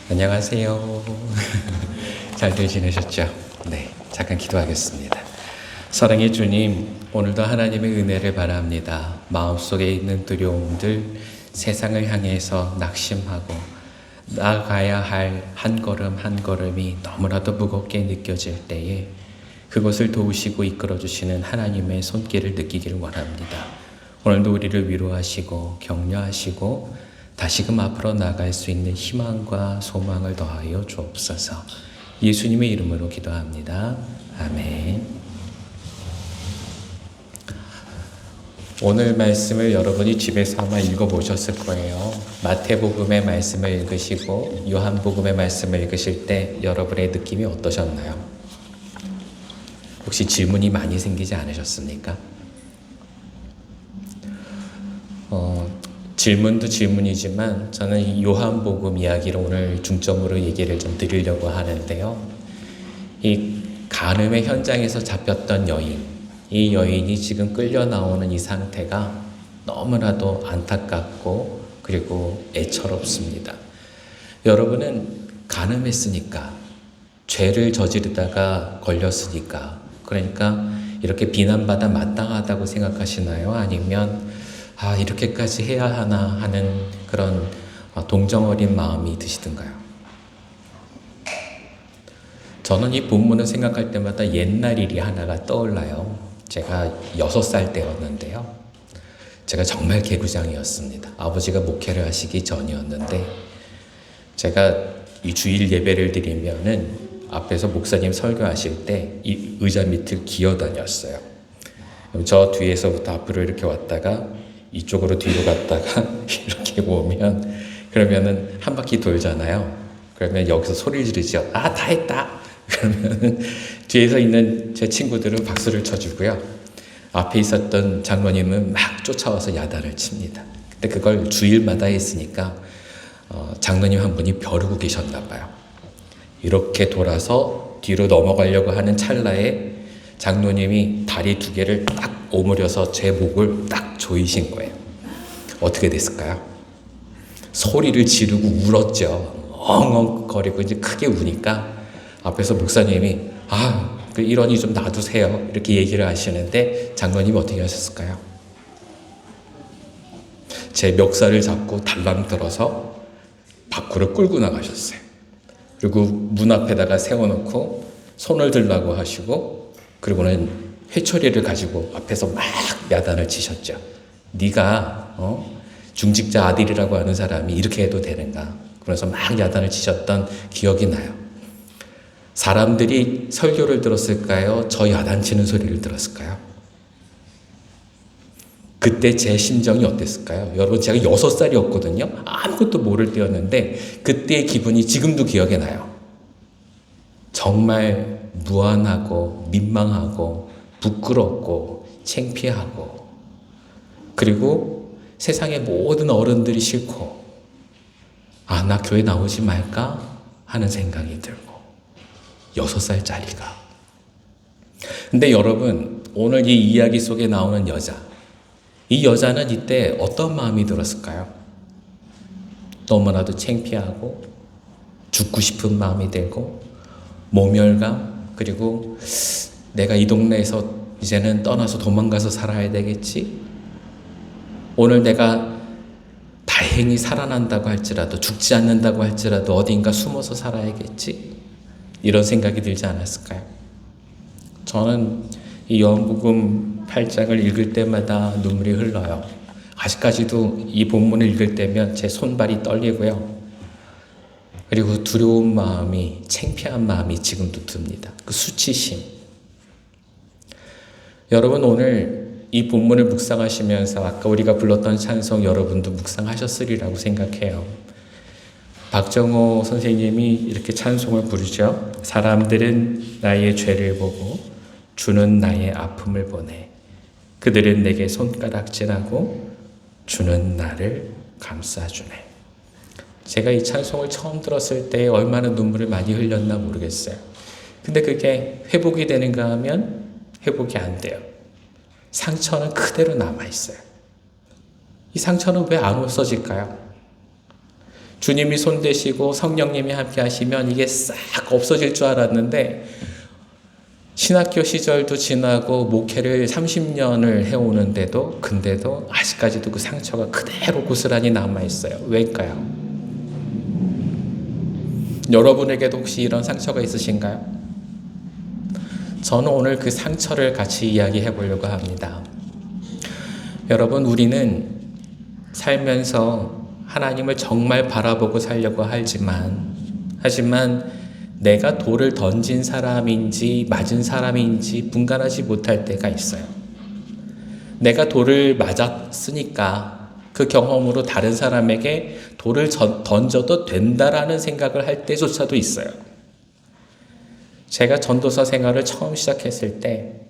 안녕하세요. 잘들 지내셨죠? 네, 잠깐 기도하겠습니다. 사랑의 주님, 오늘도 하나님의 은혜를 바랍니다. 마음속에 있는 두려움들, 세상을 향해서 낙심하고 나아가야 할 한 걸음 한 걸음이 너무나도 무겁게 느껴질 때에 그것을 도우시고 이끌어주시는 하나님의 손길을 느끼기를 원합니다. 오늘도 우리를 위로하시고 격려하시고 다시금 앞으로 나갈 수 있는 희망과 소망을 더하여 주옵소서. 예수님의 이름으로 기도합니다. 아멘. 오늘 말씀을 여러분이 집에서 아마 읽어보셨을 거예요. 마태복음의 말씀을 읽으시고 요한복음의 말씀을 읽으실 때 여러분의 느낌이 어떠셨나요? 혹시 질문이 많이 생기지 않으셨습니까? 질문도 질문이지만 저는 이 요한복음 이야기를 오늘 중점으로 얘기를 좀 드리려고 하는데요. 이 간음의 현장에서 잡혔던 여인, 이 여인이 지금 끌려 나오는 이 상태가 너무나도 안타깝고 그리고 애처롭습니다. 여러분은 간음했으니까, 죄를 저지르다가 걸렸으니까, 그러니까 이렇게 비난받아 마땅하다고 생각하시나요? 아니면 이렇게까지 해야 하나 하는 그런 동정 어린 마음이 드시던가요? 저는 이 본문을 생각할 때마다 옛날 일이 하나가 떠올라요. 제가 6살 때였는데요. 제가 정말 개구장이었습니다. 아버지가 목회를 하시기 전이었는데 제가 이 주일 예배를 드리면은 앞에서 목사님 설교하실 때 이 의자 밑을 기어다녔어요. 저 뒤에서부터 앞으로 이렇게 왔다가 이쪽으로 뒤로 갔다가 이렇게 오면 그러면은 한 바퀴 돌잖아요. 그러면 여기서 소리를 지르죠. 다 했다. 그러면은 뒤에서 있는 제 친구들은 박수를 쳐주고요. 앞에 있었던 장로님은 막 쫓아와서 야단을 칩니다. 근데 그걸 주일마다 했으니까 장로님 한 분이 벼르고 계셨나 봐요. 이렇게 돌아서 뒤로 넘어가려고 하는 찰나에 장로님이 다리 2개를 딱 오므려서 제 목을 딱 조이신 거예요. 어떻게 됐을까요? 소리를 지르고 울었죠. 엉엉거리고 이제 크게 우니까 앞에서 목사님이 그 일원이 좀 놔두세요. 이렇게 얘기를 하시는데 장로님이 어떻게 하셨을까요? 제 멱살을 잡고 달랑 들어서 밖으로 끌고 나가셨어요. 그리고 문 앞에다가 세워놓고 손을 들라고 하시고 그리고는 회초리를 가지고 앞에서 막 야단을 치셨죠. 네가 중직자 아들이라고 하는 사람이 이렇게 해도 되는가? 그러면서 막 야단을 치셨던 기억이 나요. 사람들이 설교를 들었을까요? 저 야단치는 소리를 들었을까요? 그때 제 심정이 어땠을까요? 여러분, 제가 6살이었거든요. 아무것도 모를 때였는데 그때의 기분이 지금도 기억에 나요. 정말 무안하고 민망하고 부끄럽고 창피하고 그리고 세상의 모든 어른들이 싫고 나 교회 나오지 말까 하는 생각이 들고 6살짜리가. 근데 여러분, 오늘 이 이야기 속에 나오는 여자, 이 여자는 이때 어떤 마음이 들었을까요? 너무나도 창피하고 죽고 싶은 마음이 들고 모멸감, 그리고 내가 이 동네에서 이제는 떠나서 도망가서 살아야 되겠지? 오늘 내가 다행히 살아난다고 할지라도, 죽지 않는다고 할지라도 어딘가 숨어서 살아야겠지? 이런 생각이 들지 않았을까요? 저는 이 요한복음 8장을 읽을 때마다 눈물이 흘러요. 아직까지도 이 본문을 읽을 때면 제 손발이 떨리고요. 그리고 두려운 마음이, 창피한 마음이 지금도 듭니다. 그 수치심. 여러분, 오늘 이 본문을 묵상하시면서 아까 우리가 불렀던 찬송 여러분도 묵상하셨으리라고 생각해요. 박정호 선생님이 이렇게 찬송을 부르죠. 사람들은 나의 죄를 보고 주는 나의 아픔을 보네. 그들은 내게 손가락질하고 주는 나를 감싸주네. 제가 이 찬송을 처음 들었을 때 얼마나 눈물을 많이 흘렸나 모르겠어요. 근데 그게 회복이 되는가 하면 회복이 안 돼요. 상처는 그대로 남아있어요. 이 상처는 왜 안 없어질까요? 주님이 손대시고 성령님이 함께 하시면 이게 싹 없어질 줄 알았는데 신학교 시절도 지나고 목회를 30년을 해오는데도 근데도 아직까지도 그 상처가 그대로 고스란히 남아있어요. 왜일까요? 여러분에게도 혹시 이런 상처가 있으신가요? 저는 오늘 그 상처를 같이 이야기해 보려고 합니다. 여러분, 우리는 살면서 하나님을 정말 바라보고 살려고 하지만 내가 돌을 던진 사람인지 맞은 사람인지 분간하지 못할 때가 있어요. 내가 돌을 맞았으니까 그 경험으로 다른 사람에게 돌을 던져도 된다라는 생각을 할 때조차도 있어요. 제가 전도사 생활을 처음 시작했을 때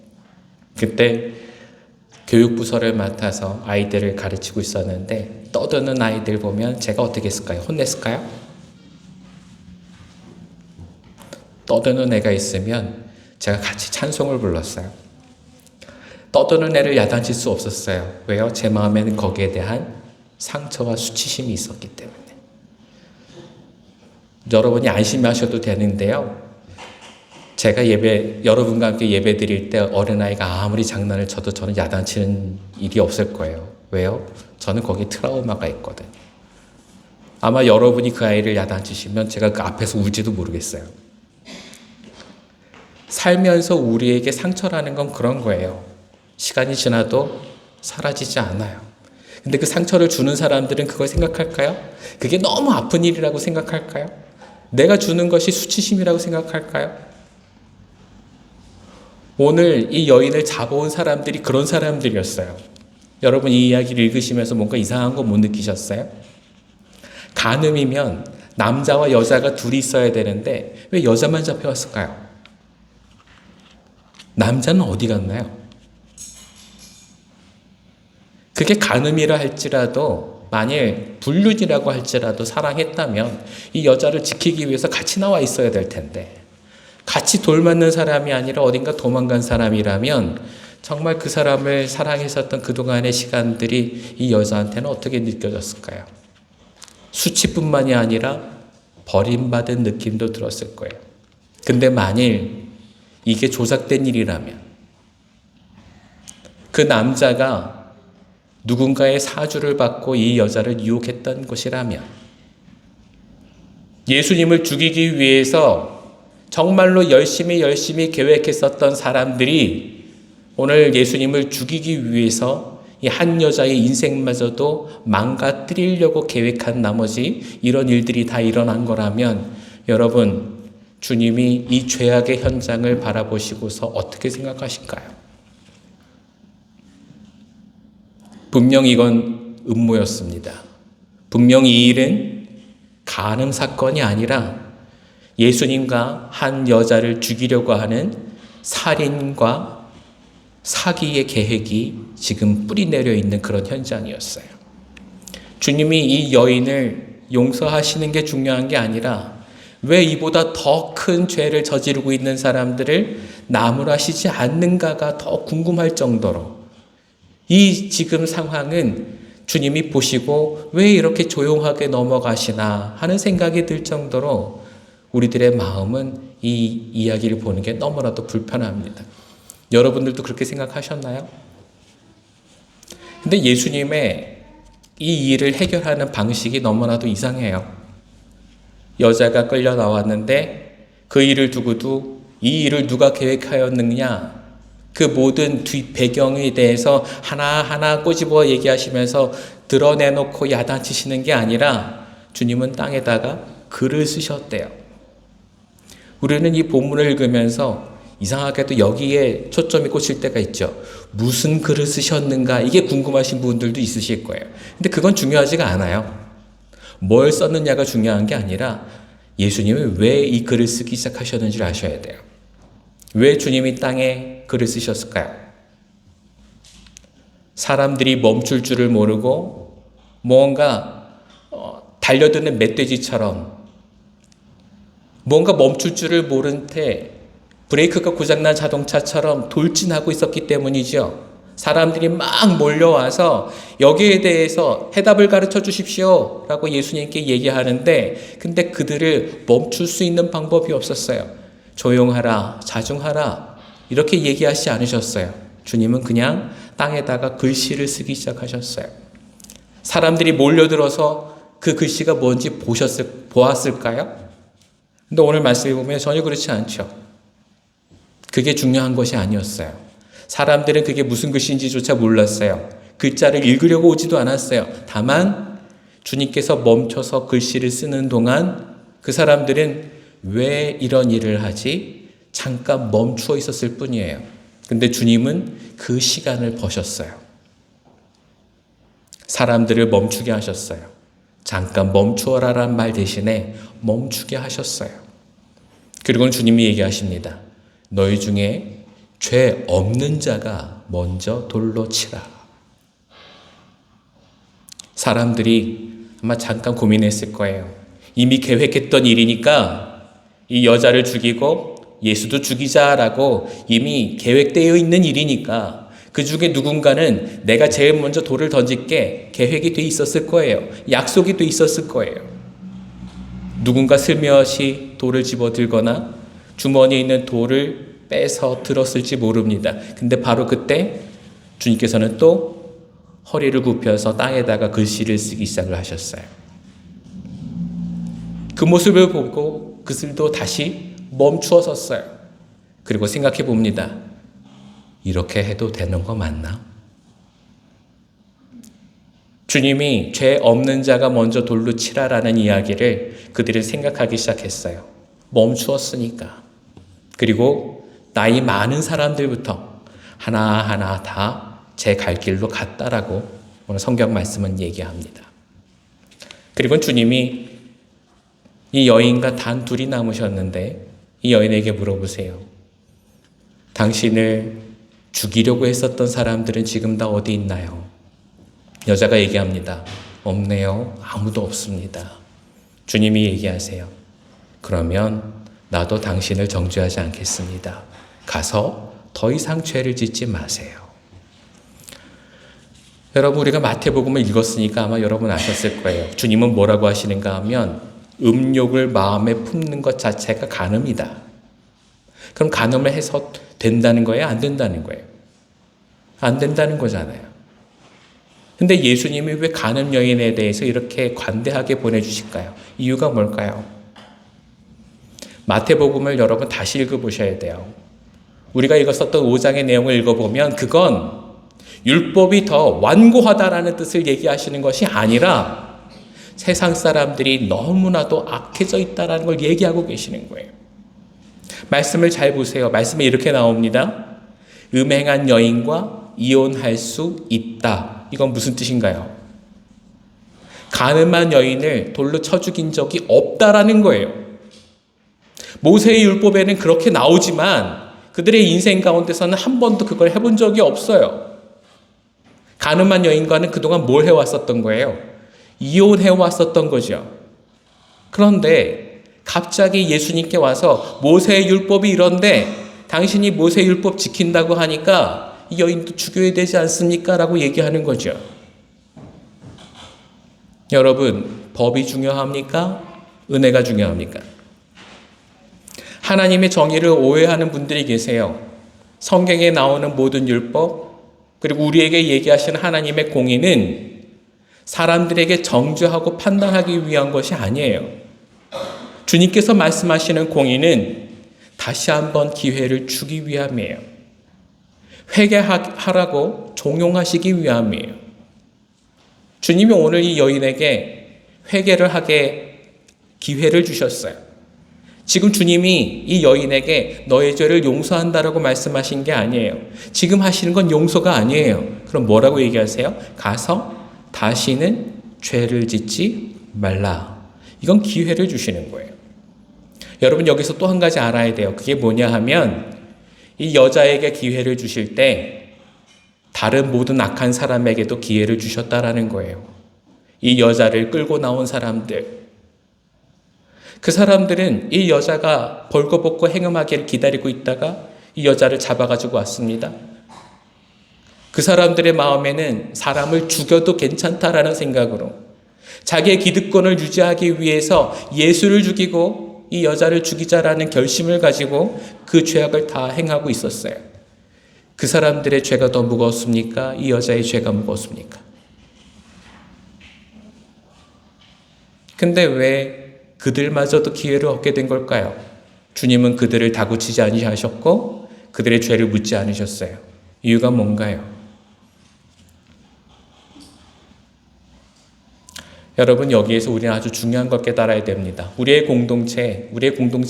그때 교육부서를 맡아서 아이들을 가르치고 있었는데 떠드는 아이들 보면 제가 어떻게 했을까요? 혼냈을까요? 떠드는 애가 있으면 제가 같이 찬송을 불렀어요. 떠드는 애를 야단칠 수 없었어요. 왜요? 제 마음에는 거기에 대한 상처와 수치심이 있었기 때문에. 여러분이 안심하셔도 되는데요. 제가 여러분과 함께 예배 드릴 때 어린아이가 아무리 장난을 쳐도 저는 야단치는 일이 없을 거예요. 왜요? 저는 거기 트라우마가 있거든요. 아마 여러분이 그 아이를 야단치시면 제가 그 앞에서 울지도 모르겠어요. 살면서 우리에게 상처라는 건 그런 거예요. 시간이 지나도 사라지지 않아요. 근데 그 상처를 주는 사람들은 그걸 생각할까요? 그게 너무 아픈 일이라고 생각할까요? 내가 주는 것이 수치심이라고 생각할까요? 오늘 이 여인을 잡아온 사람들이 그런 사람들이었어요. 여러분 이 이야기를 읽으시면서 뭔가 이상한 거 못 느끼셨어요? 간음이면 남자와 여자가 둘이 있어야 되는데 왜 여자만 잡혀왔을까요? 남자는 어디 갔나요? 그게 간음이라 할지라도 만일 불륜이라고 할지라도 사랑했다면 이 여자를 지키기 위해서 같이 나와 있어야 될 텐데 같이 돌 맞는 사람이 아니라 어딘가 도망간 사람이라면 정말 그 사람을 사랑했었던 그동안의 시간들이 이 여자한테는 어떻게 느껴졌을까요? 수치뿐만이 아니라 버림받은 느낌도 들었을 거예요. 근데 만일 이게 조작된 일이라면 그 남자가 누군가의 사주를 받고 이 여자를 유혹했던 것이라면 예수님을 죽이기 위해서 정말로 열심히 계획했었던 사람들이 오늘 예수님을 죽이기 위해서 이 한 여자의 인생마저도 망가뜨리려고 계획한 나머지 이런 일들이 다 일어난 거라면 여러분 주님이 이 죄악의 현장을 바라보시고서 어떻게 생각하실까요? 분명 이건 음모였습니다. 분명 이 일은 간음 사건이 아니라 예수님과 한 여자를 죽이려고 하는 살인과 사기의 계획이 지금 뿌리내려 있는 그런 현장이었어요. 주님이 이 여인을 용서하시는 게 중요한 게 아니라 왜 이보다 더 큰 죄를 저지르고 있는 사람들을 나무라시지 않는가가 더 궁금할 정도로 이 지금 상황은 주님이 보시고 왜 이렇게 조용하게 넘어가시나 하는 생각이 들 정도로 우리들의 마음은 이 이야기를 보는 게 너무나도 불편합니다. 여러분들도 그렇게 생각하셨나요? 근데 예수님의 이 일을 해결하는 방식이 너무나도 이상해요. 여자가 끌려 나왔는데 그 일을 두고도 이 일을 누가 계획하였느냐 그 모든 뒷 배경에 대해서 하나하나 꼬집어 얘기하시면서 드러내놓고 야단치시는 게 아니라 주님은 땅에다가 글을 쓰셨대요. 우리는 이 본문을 읽으면서 이상하게도 여기에 초점이 꽂힐 때가 있죠. 무슨 글을 쓰셨는가 이게 궁금하신 분들도 있으실 거예요. 근데 그건 중요하지가 않아요. 뭘 썼느냐가 중요한 게 아니라 예수님은 왜 이 글을 쓰기 시작하셨는지를 아셔야 돼요. 왜 주님이 땅에 글을 쓰셨을까요? 사람들이 멈출 줄을 모르고 뭔가 달려드는 멧돼지처럼 뭔가 멈출 줄을 모른 채 브레이크가 고장난 자동차처럼 돌진하고 있었기 때문이죠. 사람들이 막 몰려와서 여기에 대해서 해답을 가르쳐 주십시오 라고 예수님께 얘기하는데, 근데 그들을 멈출 수 있는 방법이 없었어요. 조용하라, 자중하라 이렇게 얘기하지 않으셨어요. 주님은 그냥 땅에다가 글씨를 쓰기 시작하셨어요. 사람들이 몰려들어서 그 글씨가 뭔지 보았을까요? 근데 오늘 말씀에 보면 전혀 그렇지 않죠. 그게 중요한 것이 아니었어요. 사람들은 그게 무슨 글씨인지조차 몰랐어요. 글자를 읽으려고 오지도 않았어요. 다만 주님께서 멈춰서 글씨를 쓰는 동안 그 사람들은 왜 이런 일을 하지? 잠깐 멈추어 있었을 뿐이에요. 근데 주님은 그 시간을 버셨어요. 사람들을 멈추게 하셨어요. 잠깐 멈추어라란 말 대신에 멈추게 하셨어요. 그리고는 주님이 얘기하십니다. 너희 중에 죄 없는 자가 먼저 돌로 치라. 사람들이 아마 잠깐 고민했을 거예요. 이미 계획했던 일이니까 이 여자를 죽이고 예수도 죽이자라고 이미 계획되어 있는 일이니까 그 중에 누군가는 내가 제일 먼저 돌을 던질게 계획이 돼 있었을 거예요. 약속이 돼 있었을 거예요. 누군가 슬며시 돌을 집어들거나 주머니에 있는 돌을 빼서 들었을지 모릅니다. 근데 바로 그때 주님께서는 또 허리를 굽혀서 땅에다가 글씨를 쓰기 시작을 하셨어요. 그 모습을 보고 그들도 다시 멈추어 섰어요. 그리고 생각해 봅니다. 이렇게 해도 되는 거 맞나? 주님이 죄 없는 자가 먼저 돌로 치라라는 이야기를 그들이 생각하기 시작했어요. 멈추었으니까. 그리고 나이 많은 사람들부터 하나하나 다 제 갈 길로 갔다라고 오늘 성경 말씀은 얘기합니다. 그리고 주님이 이 여인과 단 둘이 남으셨는데 이 여인에게 물어보세요. 당신을 죽이려고 했었던 사람들은 지금 다 어디 있나요? 여자가 얘기합니다. 없네요. 아무도 없습니다. 주님이 얘기하세요. 그러면 나도 당신을 정죄하지 않겠습니다. 가서 더 이상 죄를 짓지 마세요. 여러분, 우리가 마태복음을 읽었으니까 아마 여러분 아셨을 거예요. 주님은 뭐라고 하시는가 하면 음욕을 마음에 품는 것 자체가 간음이다. 그럼 간음을 해서 된다는 거예요? 안 된다는 거예요? 안 된다는 거잖아요. 근데 예수님이 왜 간음 여인에 대해서 이렇게 관대하게 보내주실까요? 이유가 뭘까요? 마태복음을 여러분 다시 읽어보셔야 돼요. 우리가 읽었었던 5장의 내용을 읽어보면 그건 율법이 더 완고하다라는 뜻을 얘기하시는 것이 아니라 세상 사람들이 너무나도 악해져 있다는 걸 얘기하고 계시는 거예요. 말씀을 잘 보세요. 말씀에 이렇게 나옵니다. 음행한 여인과 이혼할 수 있다. 이건 무슨 뜻인가요? 간음한 여인을 돌로 쳐 죽인 적이 없다라는 거예요. 모세의 율법에는 그렇게 나오지만 그들의 인생 가운데서는 한 번도 그걸 해본 적이 없어요. 간음한 여인과는 그동안 뭘 해왔었던 거예요? 이혼해왔었던 거죠. 그런데 갑자기 예수님께 와서 모세의 율법이 이런데 당신이 모세의 율법 지킨다고 하니까 이 여인도 죽여야 되지 않습니까? 라고 얘기하는 거죠. 여러분, 법이 중요합니까? 은혜가 중요합니까? 하나님의 정의를 오해하는 분들이 계세요. 성경에 나오는 모든 율법, 그리고 우리에게 얘기하시는 하나님의 공의는 사람들에게 정죄하고 판단하기 위한 것이 아니에요. 주님께서 말씀하시는 공의는 다시 한번 기회를 주기 위함이에요. 회개하라고 종용하시기 위함이에요. 주님이 오늘 이 여인에게 회개를 하게 기회를 주셨어요. 지금 주님이 이 여인에게 너의 죄를 용서한다라고 말씀하신 게 아니에요. 지금 하시는 건 용서가 아니에요. 그럼 뭐라고 얘기하세요? 가서 다시는 죄를 짓지 말라. 이건 기회를 주시는 거예요. 여러분, 여기서 또 한 가지 알아야 돼요. 그게 뭐냐 하면 이 여자에게 기회를 주실 때 다른 모든 악한 사람에게도 기회를 주셨다라는 거예요. 이 여자를 끌고 나온 사람들, 그 사람들은 이 여자가 벌거벗고 행음하기를 기다리고 있다가 이 여자를 잡아가지고 왔습니다. 그 사람들의 마음에는 사람을 죽여도 괜찮다라는 생각으로 자기의 기득권을 유지하기 위해서 예수를 죽이고 이 여자를 죽이자라는 결심을 가지고 그 죄악을 다 행하고 있었어요. 그 사람들의 죄가 더 무거웠습니까? 이 여자의 죄가 무거웠습니까? 근데 왜 그들마저도 기회를 얻게 된 걸까요? 주님은 그들을 다그치지 아니하셨고 그들의 죄를 묻지 않으셨어요. 이유가 뭔가요? 여러분, 여기에서 우리는 아주 중요한 걸 깨달아야 됩니다. 우리의 공동체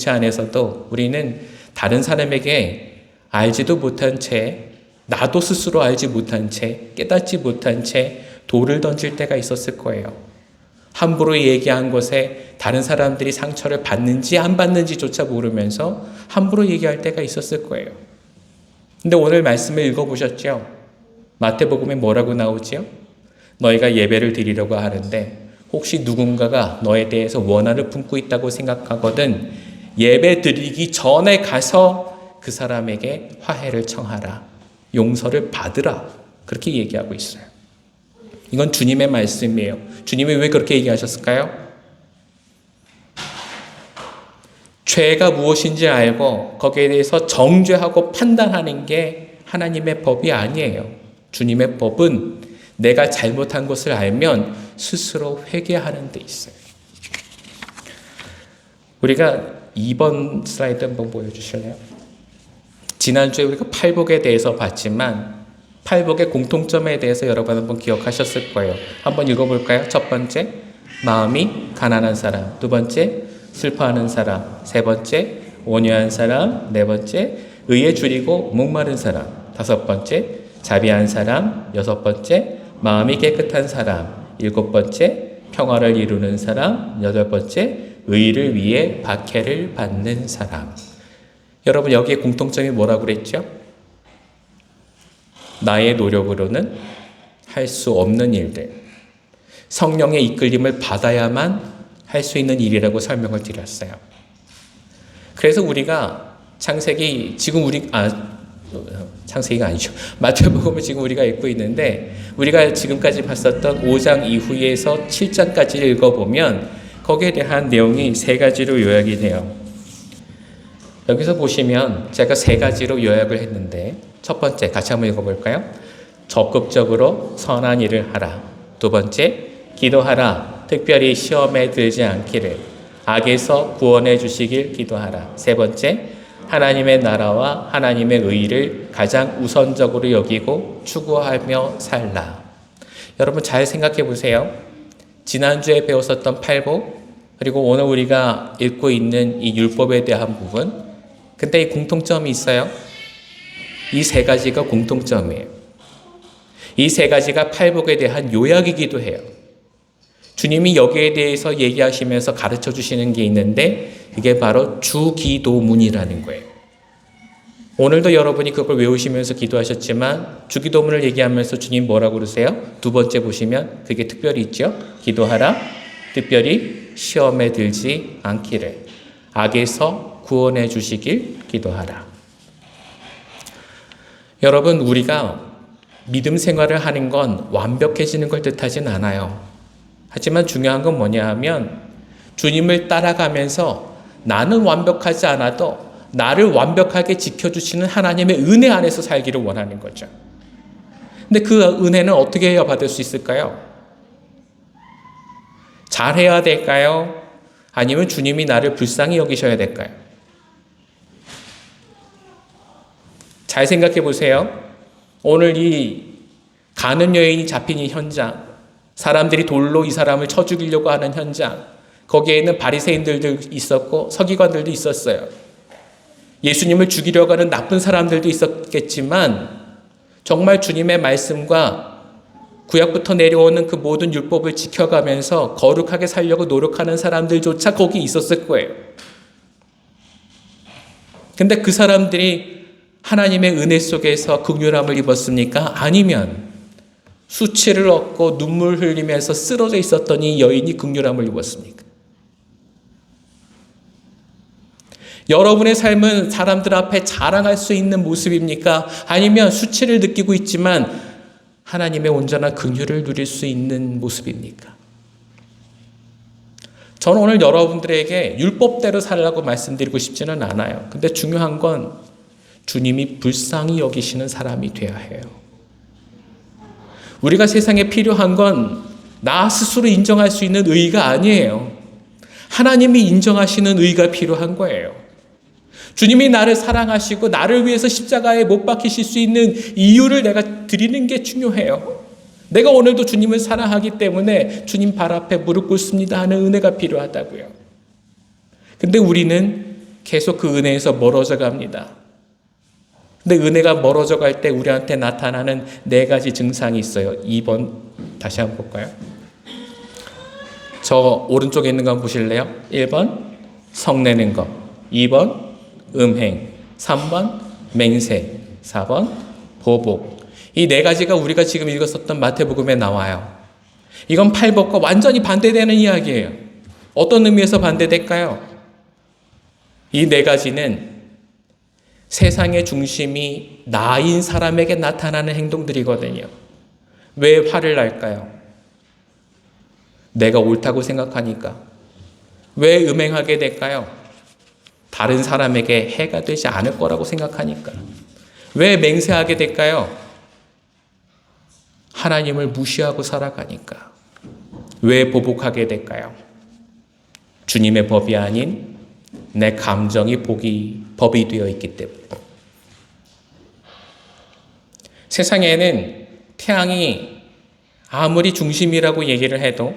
안에서도 우리는 다른 사람에게 알지도 못한 채, 나도 스스로 알지 못한 채, 깨닫지 못한 채 돌을 던질 때가 있었을 거예요. 함부로 얘기한 것에 다른 사람들이 상처를 받는지 안 받는지조차 모르면서 함부로 얘기할 때가 있었을 거예요. 근데 오늘 말씀을 읽어보셨죠? 마태복음에 뭐라고 나오죠? 너희가 예배를 드리려고 하는데 혹시 누군가가 너에 대해서 원한을 품고 있다고 생각하거든 예배 드리기 전에 가서 그 사람에게 화해를 청하라. 용서를 받으라. 그렇게 얘기하고 있어요. 이건 주님의 말씀이에요. 주님이 왜 그렇게 얘기하셨을까요? 죄가 무엇인지 알고 거기에 대해서 정죄하고 판단하는 게 하나님의 법이 아니에요. 주님의 법은 내가 잘못한 것을 알면 스스로 회개하는 데 있어요. 우리가 2번 슬라이드 한번 보여주실래요? 지난주에 우리가 팔복에 대해서 봤지만 팔복의 공통점에 대해서 여러분 한번 기억하셨을 거예요. 한번 읽어볼까요? 첫 번째, 마음이 가난한 사람. 두 번째, 슬퍼하는 사람. 세 번째, 온유한 사람. 네 번째, 의에 줄이고 목마른 사람. 다섯 번째, 자비한 사람. 여섯 번째, 마음이 깨끗한 사람. 일곱 번째, 평화를 이루는 사람. 여덟 번째, 의를 위해 박해를 받는 사람. 여러분, 여기에 공통점이 뭐라고 그랬죠? 나의 노력으로는 할 수 없는 일들, 성령의 이끌림을 받아야만 할 수 있는 일이라고 설명을 드렸어요. 그래서 우리가 창세기가 아니죠. 마태복음을 지금 우리가 읽고 있는데 우리가 지금까지 봤었던 5장 이후에서 7장까지를 읽어보면 거기에 대한 내용이 세 가지로 요약이 돼요. 여기서 보시면 제가 세 가지로 요약을 했는데 첫 번째 같이 한번 읽어볼까요? 적극적으로 선한 일을 하라. 두 번째, 기도하라. 특별히 시험에 들지 않기를. 악에서 구원해 주시길 기도하라. 세 번째, 하나님의 나라와 하나님의 의를 가장 우선적으로 여기고 추구하며 살라. 여러분 잘 생각해 보세요. 지난주에 배웠었던 팔복, 그리고 오늘 우리가 읽고 있는 이 율법에 대한 부분, 근데 이 공통점이 있어요. 이 세 가지가 공통점이에요. 이 세 가지가 팔복에 대한 요약이기도 해요. 주님이 여기에 대해서 얘기하시면서 가르쳐 주시는 게 있는데 그게 바로 주기도문이라는 거예요. 오늘도 여러분이 그걸 외우시면서 기도하셨지만 주기도문을 얘기하면서 주님 뭐라고 그러세요? 두 번째 보시면 그게 특별히 있죠. 기도하라. 특별히 시험에 들지 않기를. 악에서 구원해 주시길 기도하라. 여러분, 우리가 믿음 생활을 하는 건 완벽해지는 걸 뜻하진 않아요. 하지만 중요한 건 뭐냐 하면 주님을 따라가면서 나는 완벽하지 않아도 나를 완벽하게 지켜주시는 하나님의 은혜 안에서 살기를 원하는 거죠. 근데 그 은혜는 어떻게 해야 받을 수 있을까요? 잘해야 될까요? 아니면 주님이 나를 불쌍히 여기셔야 될까요? 잘 생각해 보세요. 오늘 이 가늠 여인이 잡힌 이 현장, 사람들이 돌로 이 사람을 쳐 죽이려고 하는 현장, 거기에는 바리새인들도 있었고 서기관들도 있었어요. 예수님을 죽이려고 하는 나쁜 사람들도 있었겠지만 정말 주님의 말씀과 구약부터 내려오는 그 모든 율법을 지켜가면서 거룩하게 살려고 노력하는 사람들조차 거기 있었을 거예요. 근데 그 사람들이 하나님의 은혜 속에서 긍휼함을 입었습니까? 아니면 수치를 얻고 눈물 흘리면서 쓰러져 있었던 이 여인이 긍휼함을 입었습니까? 여러분의 삶은 사람들 앞에 자랑할 수 있는 모습입니까? 아니면 수치를 느끼고 있지만 하나님의 온전한 긍휼을 누릴 수 있는 모습입니까? 저는 오늘 여러분들에게 율법대로 살라고 말씀드리고 싶지는 않아요. 근데 중요한 건 주님이 불쌍히 여기시는 사람이 되어야 해요. 우리가 세상에 필요한 건 나 스스로 인정할 수 있는 의의가 아니에요. 하나님이 인정하시는 의의가 필요한 거예요. 주님이 나를 사랑하시고 나를 위해서 십자가에 못 박히실 수 있는 이유를 내가 드리는 게 중요해요. 내가 오늘도 주님을 사랑하기 때문에 주님 발 앞에 무릎 꿇습니다 하는 은혜가 필요하다고요. 근데 우리는 계속 그 은혜에서 멀어져 갑니다. 근데 은혜가 멀어져 갈 때 우리한테 나타나는 4가지 증상이 있어요. 2번 다시 한번 볼까요? 저 오른쪽에 있는 거 한번 보실래요? 1번 성내는 것, 2번 음행, 3번 맹세, 4번 보복. 이 4가지가 우리가 지금 읽었었던 마태복음에 나와요. 이건 팔복과 완전히 반대되는 이야기예요. 어떤 의미에서 반대될까요? 이 4가지는 세상의 중심이 나인 사람에게 나타나는 행동들이거든요. 왜 화를 날까요? 내가 옳다고 생각하니까. 왜 음행하게 될까요? 다른 사람에게 해가 되지 않을 거라고 생각하니까. 왜 맹세하게 될까요? 하나님을 무시하고 살아가니까. 왜 보복하게 될까요? 주님의 법이 아닌 내 감정이 법이 되어 있기 때문에. 세상에는 태양이 아무리 중심이라고 얘기를 해도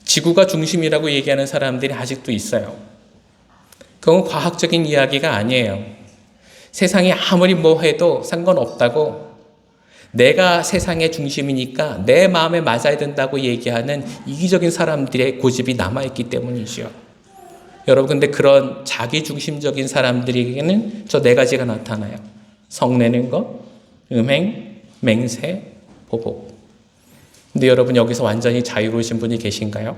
지구가 중심이라고 얘기하는 사람들이 아직도 있어요. 그건 과학적인 이야기가 아니에요. 세상이 아무리 뭐 해도 상관없다고, 내가 세상의 중심이니까 내 마음에 맞아야 된다고 얘기하는 이기적인 사람들의 고집이 남아있기 때문이죠. 여러분, 근데 그런 자기중심적인 사람들에게는 저 4가지가 나타나요. 성내는 것, 음행, 맹세, 보복. 근데 여러분, 여기서 완전히 자유로우신 분이 계신가요?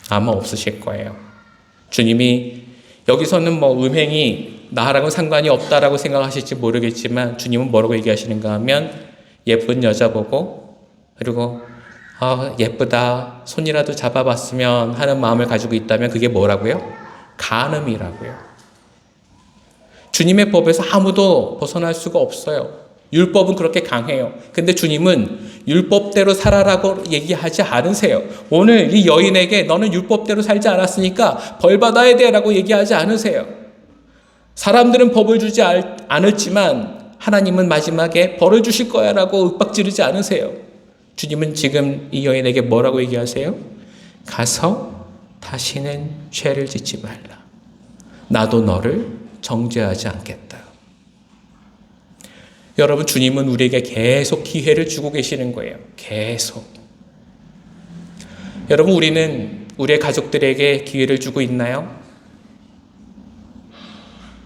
아마 없으실 거예요. 주님이 여기서는 뭐 음행이 나랑은 상관이 없다라고 생각하실지 모르겠지만 주님은 뭐라고 얘기하시는가 하면 예쁜 여자 보고 그리고 예쁘다 손이라도 잡아봤으면 하는 마음을 가지고 있다면 그게 뭐라고요? 간음이라고요. 주님의 법에서 아무도 벗어날 수가 없어요. 율법은 그렇게 강해요. 근데 주님은 율법대로 살아라고 얘기하지 않으세요. 오늘 이 여인에게 너는 율법대로 살지 않았으니까 벌 받아야 돼 라고 얘기하지 않으세요. 사람들은 법을 주지 않았지만 하나님은 마지막에 벌을 주실 거야 라고 윽박지르지 않으세요. 주님은 지금 이 여인에게 뭐라고 얘기하세요? 가서 다시는 죄를 짓지 말라. 나도 너를 정죄하지 않겠다. 여러분, 주님은 우리에게 계속 기회를 주고 계시는 거예요. 계속. 여러분, 우리는 우리의 가족들에게 기회를 주고 있나요?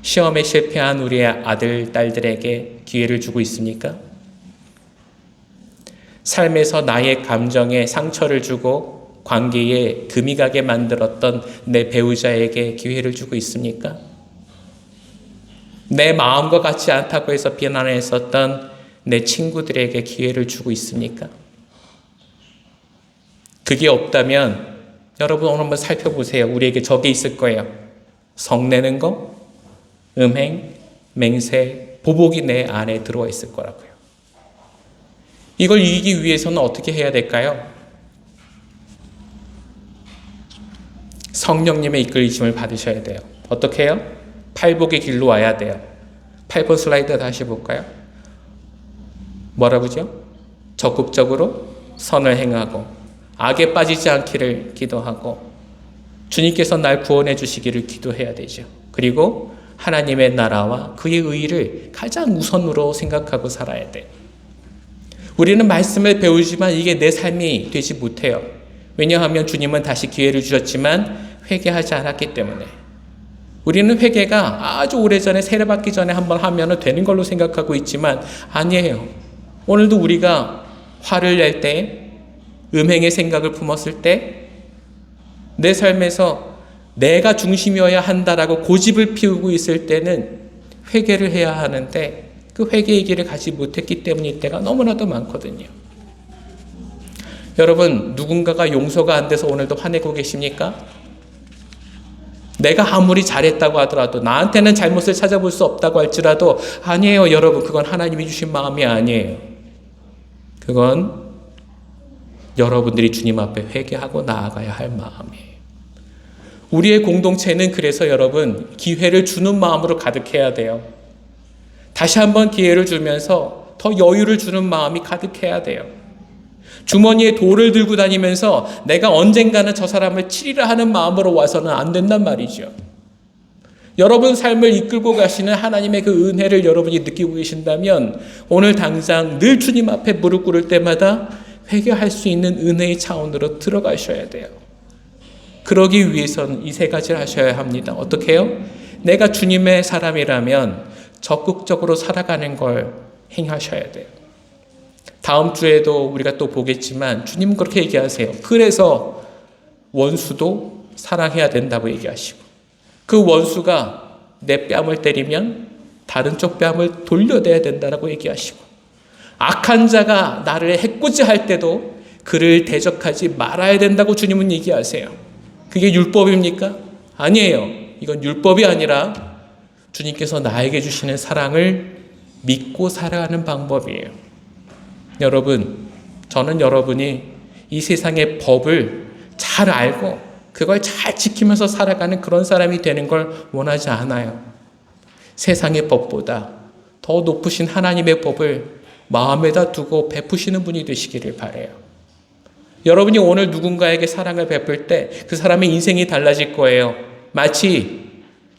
시험에 실패한 우리의 아들, 딸들에게 기회를 주고 있습니까? 삶에서 나의 감정에 상처를 주고 관계에 금이 가게 만들었던 내 배우자에게 기회를 주고 있습니까? 내 마음과 같지 않다고 해서 비난했었던 내 친구들에게 기회를 주고 있습니까? 그게 없다면 여러분 오늘 한번 살펴보세요. 우리에게 저게 있을 거예요. 성내는 거, 음행, 맹세, 보복이 내 안에 들어와 있을 거라고요. 이걸 이기기 위해서는 어떻게 해야 될까요? 성령님의 이끌리심을 받으셔야 돼요. 어떻게 해요? 팔복의 길로 와야 돼요. 8번 슬라이드 다시 볼까요? 뭐라고죠? 적극적으로 선을 행하고 악에 빠지지 않기를 기도하고 주님께서 날 구원해 주시기를 기도해야 되죠. 그리고 하나님의 나라와 그의 의의를 가장 우선으로 생각하고 살아야 돼요. 우리는 말씀을 배우지만 이게 내 삶이 되지 못해요. 왜냐하면 주님은 다시 기회를 주셨지만 회개하지 않았기 때문에. 우리는 회개가 아주 오래전에 세례받기 전에 한번 하면 되는 걸로 생각하고 있지만 아니에요. 오늘도 우리가 화를 낼 때, 음행의 생각을 품었을 때 내 삶에서 내가 중심이어야 한다라고 고집을 피우고 있을 때는 회개를 해야 하는데 그 회개의 길을 가지 못했기 때문일 때가 너무나도 많거든요. 여러분, 누군가가 용서가 안 돼서 오늘도 화내고 계십니까? 내가 아무리 잘했다고 하더라도, 나한테는 잘못을 찾아볼 수 없다고 할지라도, 아니에요, 여러분. 그건 하나님이 주신 마음이 아니에요. 그건 여러분들이 주님 앞에 회개하고 나아가야 할 마음이에요. 우리의 공동체는 그래서 여러분, 기회를 주는 마음으로 가득해야 돼요. 다시 한번 기회를 주면서 더 여유를 주는 마음이 가득해야 돼요. 주머니에 돌을 들고 다니면서 내가 언젠가는 저 사람을 치리라 하는 마음으로 와서는 안 된단 말이죠. 여러분 삶을 이끌고 가시는 하나님의 그 은혜를 여러분이 느끼고 계신다면 오늘 당장 늘 주님 앞에 무릎 꿇을 때마다 회개할 수 있는 은혜의 차원으로 들어가셔야 돼요. 그러기 위해서는 이 세 가지를 하셔야 합니다. 어떻게 해요? 내가 주님의 사람이라면 적극적으로 살아가는 걸 행하셔야 돼요. 다음 주에도 우리가 또 보겠지만 주님은 그렇게 얘기하세요. 그래서 원수도 사랑해야 된다고 얘기하시고, 그 원수가 내 뺨을 때리면 다른 쪽 뺨을 돌려대야 된다고 얘기하시고, 악한 자가 나를 해코지할 때도 그를 대적하지 말아야 된다고 주님은 얘기하세요. 그게 율법입니까? 아니에요. 이건 율법이 아니라 주님께서 나에게 주시는 사랑을 믿고 살아가는 방법이에요. 여러분, 저는 여러분이 이 세상의 법을 잘 알고 그걸 잘 지키면서 살아가는 그런 사람이 되는 걸 원하지 않아요. 세상의 법보다 더 높으신 하나님의 법을 마음에다 두고 베푸시는 분이 되시기를 바라요. 여러분이 오늘 누군가에게 사랑을 베풀 때 그 사람의 인생이 달라질 거예요. 마치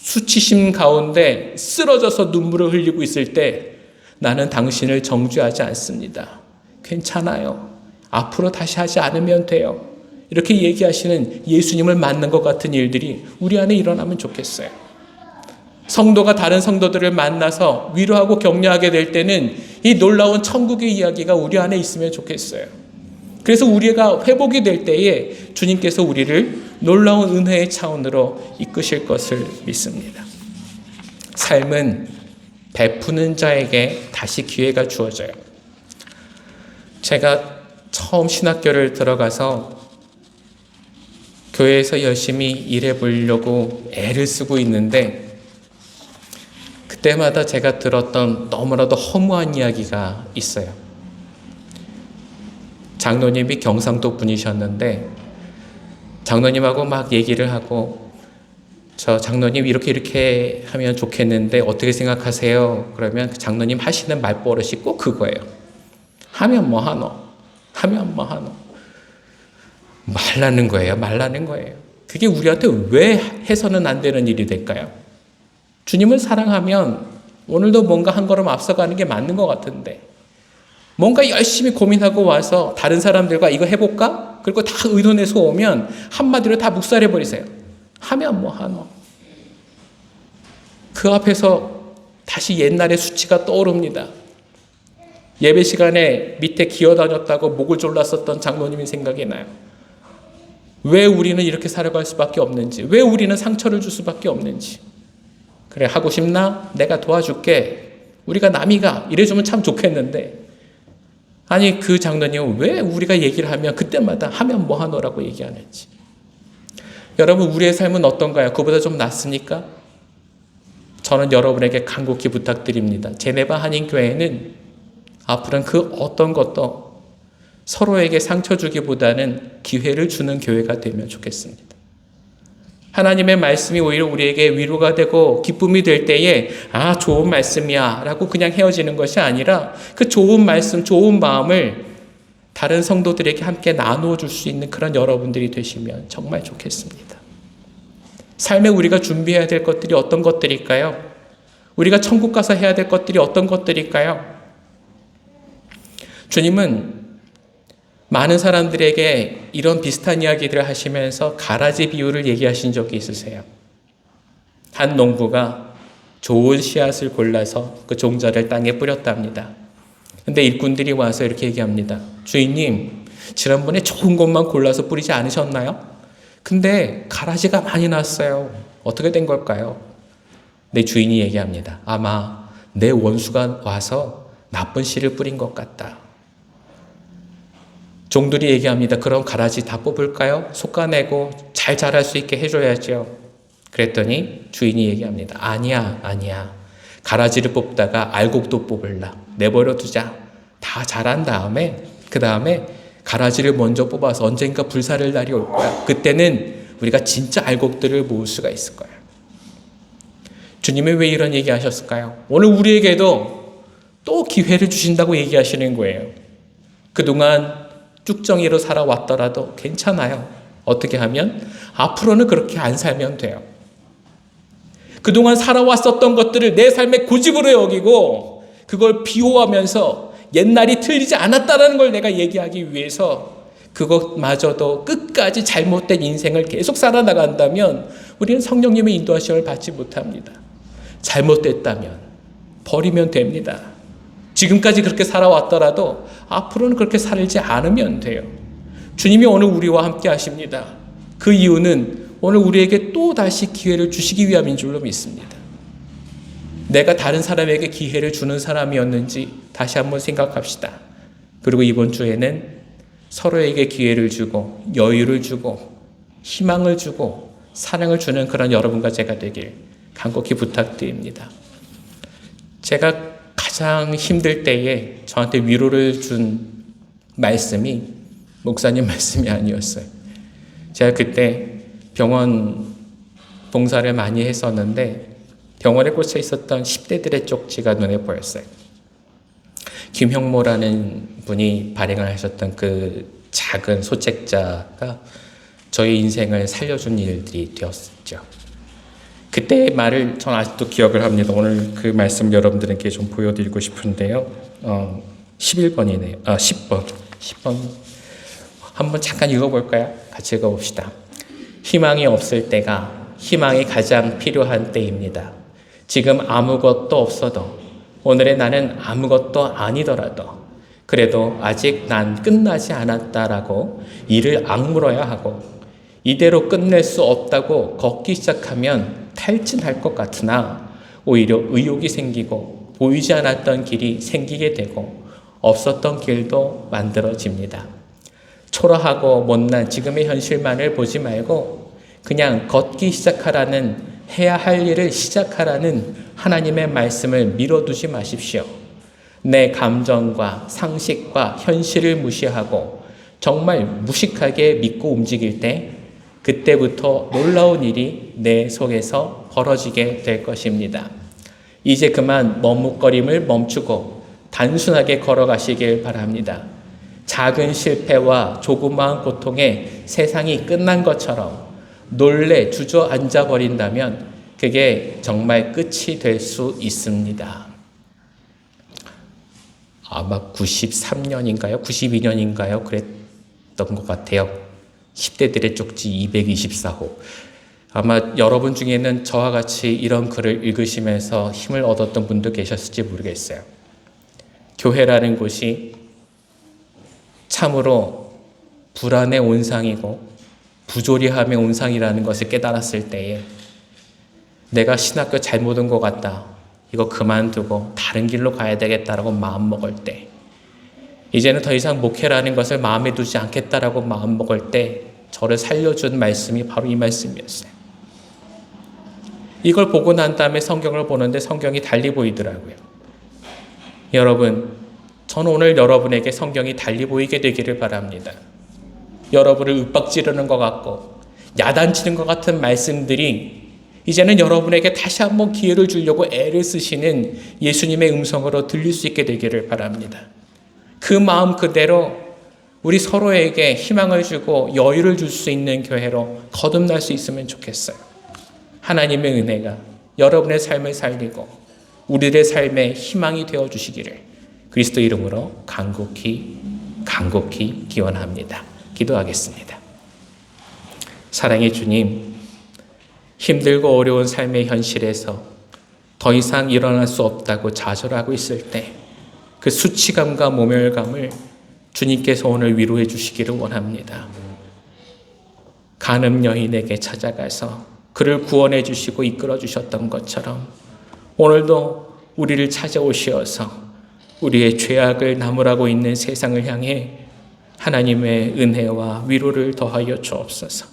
수치심 가운데 쓰러져서 눈물을 흘리고 있을 때 나는 당신을 정죄하지 않습니다. 괜찮아요. 앞으로 다시 하지 않으면 돼요. 이렇게 얘기하시는 예수님을 만난 것 같은 일들이 우리 안에 일어나면 좋겠어요. 성도가 다른 성도들을 만나서 위로하고 격려하게 될 때는 이 놀라운 천국의 이야기가 우리 안에 있으면 좋겠어요. 그래서 우리가 회복이 될 때에 주님께서 우리를 놀라운 은혜의 차원으로 이끄실 것을 믿습니다. 삶은 베푸는 자에게 다시 기회가 주어져요. 제가 처음 신학교를 들어가서 교회에서 열심히 일해 보려고 애를 쓰고 있는데 그때마다 제가 들었던 너무나도 허무한 이야기가 있어요. 장로님이 경상도 분이셨는데 장로님하고 막 얘기를 하고 저 장로님 이렇게 하면 좋겠는데 어떻게 생각하세요? 그러면 장로님 하시는 말버릇이 꼭 그거예요. 하면 뭐 하노? 하면 뭐 하노? 말라는 거예요. 말라는 거예요. 그게 우리한테 왜 해서는 안 되는 일이 될까요? 주님을 사랑하면 오늘도 뭔가 한 걸음 앞서가는 게 맞는 것 같은데 뭔가 열심히 고민하고 와서 다른 사람들과 이거 해볼까? 그리고 다 의논해서 오면 한마디로 다 묵살해버리세요. 하면 뭐 하노? 그 앞에서 다시 옛날의 수치가 떠오릅니다. 예배 시간에 밑에 기어다녔다고 목을 졸랐었던 장로님이 생각이 나요. 왜 우리는 이렇게 살아갈 수밖에 없는지, 왜 우리는 상처를 줄 수밖에 없는지. 그래, 하고 싶나? 내가 도와줄게. 우리가 남이가 이래주면 참 좋겠는데 아니 그 장로님은 왜 우리가 얘기를 하면 그때마다 하면 뭐 하노라고 얘기하는지. 여러분 우리의 삶은 어떤가요? 그보다 좀 낫습니까? 저는 여러분에게 간곡히 부탁드립니다. 제네바 한인교회는 앞으로는 그 어떤 것도 서로에게 상처 주기보다는 기회를 주는 교회가 되면 좋겠습니다. 하나님의 말씀이 오히려 우리에게 위로가 되고 기쁨이 될 때에 아 좋은 말씀이야 라고 그냥 헤어지는 것이 아니라 그 좋은 말씀, 좋은 마음을 다른 성도들에게 함께 나누어 줄 수 있는 그런 여러분들이 되시면 정말 좋겠습니다. 삶에 우리가 준비해야 될 것들이 어떤 것들일까요? 우리가 천국 가서 해야 될 것들이 어떤 것들일까요? 주님은 많은 사람들에게 이런 비슷한 이야기들을 하시면서 가라지 비유를 얘기하신 적이 있으세요. 한 농부가 좋은 씨앗을 골라서 그 종자를 땅에 뿌렸답니다. 근데 일꾼들이 와서 이렇게 얘기합니다. 주인님, 지난번에 좋은 것만 골라서 뿌리지 않으셨나요? 근데 가라지가 많이 났어요. 어떻게 된 걸까요? 내 주인이 얘기합니다. 아마 내 원수가 와서 나쁜 씨를 뿌린 것 같다. 종들이 얘기합니다. 그럼 가라지 다 뽑을까요? 솎아내고 잘 자랄 수 있게 해줘야죠. 그랬더니 주인이 얘기합니다. 아니야. 가라지를 뽑다가 알곡도 뽑을라. 내버려 두자. 다 자란 다음에 그 다음에 가라지를 먼저 뽑아서 언젠가 불사를 날이 올 거야. 그때는 우리가 진짜 알곡들을 모을 수가 있을 거야. 주님은 왜 이런 얘기 하셨을까요? 오늘 우리에게도 또 기회를 주신다고 얘기하시는 거예요. 그동안 쭉정이로 살아왔더라도 괜찮아요. 어떻게 하면? 앞으로는 그렇게 안 살면 돼요. 그동안 살아왔었던 것들을 내 삶의 고집으로 여기고 그걸 비호하면서 옛날이 틀리지 않았다는 걸 내가 얘기하기 위해서 그것마저도 끝까지 잘못된 인생을 계속 살아나간다면 우리는 성령님의 인도하심을 받지 못합니다. 잘못됐다면 버리면 됩니다. 지금까지 그렇게 살아왔더라도 앞으로는 그렇게 살지 않으면 돼요. 주님이 오늘 우리와 함께 하십니다. 그 이유는 오늘 우리에게 또 다시 기회를 주시기 위함인 줄로 믿습니다. 내가 다른 사람에게 기회를 주는 사람이었는지 다시 한번 생각합시다. 그리고 이번 주에는 서로에게 기회를 주고 여유를 주고 희망을 주고 사랑을 주는 그런 여러분과 제가 되길 간곡히 부탁드립니다. 제가 가장 힘들 때에 저한테 위로를 준 말씀이 목사님 말씀이 아니었어요. 제가 그때 병원 봉사를 많이 했었는데 병원에 꽂혀 있었던 10대들의 쪽지가 눈에 보였어요. 김형모라는 분이 발행을 하셨던 그 작은 소책자가 저의 인생을 살려준 일들이 되었죠. 그때의 말을 전 아직도 기억을 합니다. 오늘 그 말씀 여러분들에게 좀 보여드리고 싶은데요. 11번이네요. 10번. 한번 잠깐 읽어볼까요? 같이 읽어봅시다. 희망이 없을 때가 희망이 가장 필요한 때입니다. 지금 아무것도 없어도 오늘의 나는 아무것도 아니더라도 그래도 아직 난 끝나지 않았다라고 이를 악물어야 하고 이대로 끝낼 수 없다고 걷기 시작하면 탈진할 것 같으나 오히려 의욕이 생기고 보이지 않았던 길이 생기게 되고 없었던 길도 만들어집니다. 초라하고 못난 지금의 현실만을 보지 말고 그냥 걷기 시작하라는 해야 할 일을 시작하라는 하나님의 말씀을 미뤄두지 마십시오. 내 감정과 상식과 현실을 무시하고 정말 무식하게 믿고 움직일 때 그때부터 놀라운 일이 내 속에서 벌어지게 될 것입니다. 이제 그만 머뭇거림을 멈추고 단순하게 걸어가시길 바랍니다. 작은 실패와 조그마한 고통에 세상이 끝난 것처럼 놀래 주저앉아 버린다면 그게 정말 끝이 될 수 있습니다. 아마 93년인가요? 92년인가요? 그랬던 것 같아요. 10대들의 쪽지 224호. 아마 여러분 중에는 저와 같이 이런 글을 읽으시면서 힘을 얻었던 분도 계셨을지 모르겠어요. 교회라는 곳이 참으로 불안의 온상이고 부조리함의 온상이라는 것을 깨달았을 때에 내가 신학교 잘못 온 것 같다. 이거 그만두고 다른 길로 가야 되겠다라고 마음먹을 때 이제는 더 이상 목회라는 것을 마음에 두지 않겠다라고 마음먹을 때 저를 살려준 말씀이 바로 이 말씀이었어요. 이걸 보고 난 다음에 성경을 보는데 성경이 달리 보이더라고요. 여러분, 저는 오늘 여러분에게 성경이 달리 보이게 되기를 바랍니다. 여러분을 윽박지르는 것 같고 야단치는 것 같은 말씀들이 이제는 여러분에게 다시 한번 기회를 주려고 애를 쓰시는 예수님의 음성으로 들릴 수 있게 되기를 바랍니다. 그 마음 그대로 우리 서로에게 희망을 주고 여유를 줄 수 있는 교회로 거듭날 수 있으면 좋겠어요. 하나님의 은혜가 여러분의 삶을 살리고 우리들의 삶에 희망이 되어주시기를 그리스도 이름으로 간곡히 기원합니다. 기도하겠습니다. 사랑의 주님, 힘들고 어려운 삶의 현실에서 더 이상 일어날 수 없다고 좌절하고 있을 때 그 수치감과 모멸감을 주님께서 오늘 위로해 주시기를 원합니다. 간음 여인에게 찾아가서 그를 구원해 주시고 이끌어 주셨던 것처럼 오늘도 우리를 찾아오시어서 우리의 죄악을 나무라고 있는 세상을 향해 하나님의 은혜와 위로를 더하여 주옵소서.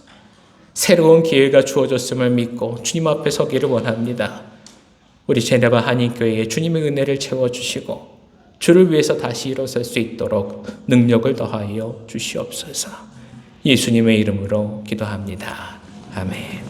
새로운 기회가 주어졌음을 믿고 주님 앞에 서기를 원합니다. 우리 제네바 한인교회에 주님의 은혜를 채워주시고 주를 위해서 다시 일어설 수 있도록 능력을 더하여 주시옵소서. 예수님의 이름으로 기도합니다. 아멘.